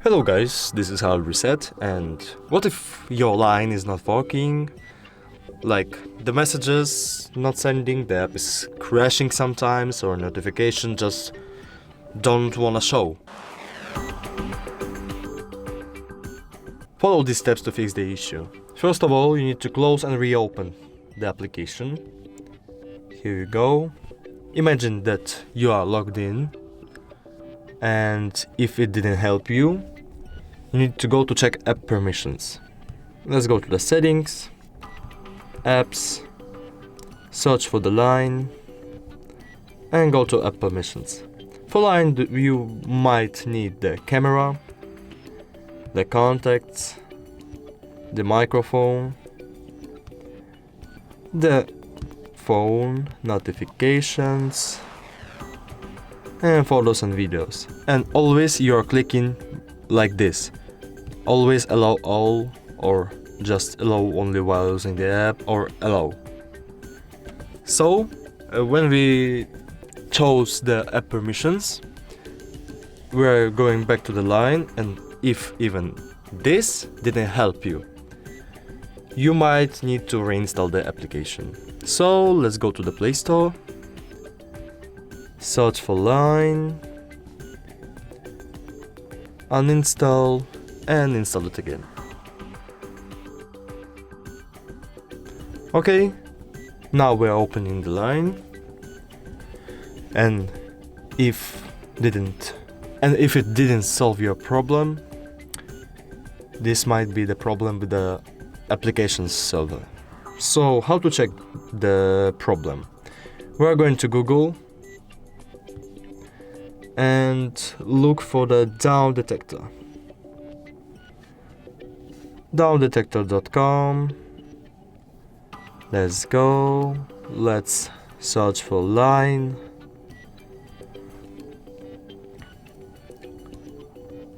Hello guys, this is Hard Reset, and what if your line is not working? Like the messages not sending, the app is crashing sometimes, or notification just don't wanna show. Follow these steps to fix the issue. First of all, you need to close and reopen the application. Here you go. Imagine that you are logged in, and if it didn't help you, you need to go to check app permissions. Let's go to the settings, apps, search for the line, and go to app permissions. For line, you might need the camera, the contacts, the microphone, the phone, notifications, and photos and videos. And always you are clicking like this. Always allow all, or just allow only while using the app, or allow. So when we chose the app permissions, we're going back to the line, and if even this didn't help you, you might need to reinstall the application. So let's go to the Play Store, search for line, uninstall, and install it again. Okay, now we're opening the line, and if it didn't solve your problem, this might be the problem with the application server. So how to check the problem? We're going to Google and look for the down detector. Downdetector.com. Let's go. Let's search for line.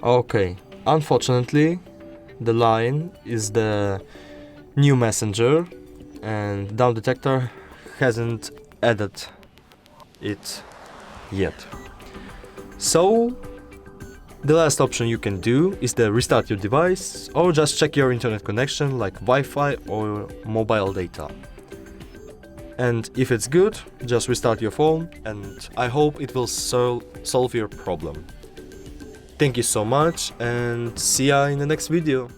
Okay, unfortunately, the line is the new messenger, and down detector hasn't added it yet. So the last option you can do is to restart your device, or just check your internet connection like Wi-Fi or mobile data. And if it's good, just restart your phone, and I hope it will solve your problem. Thank you so much, and see ya in the next video.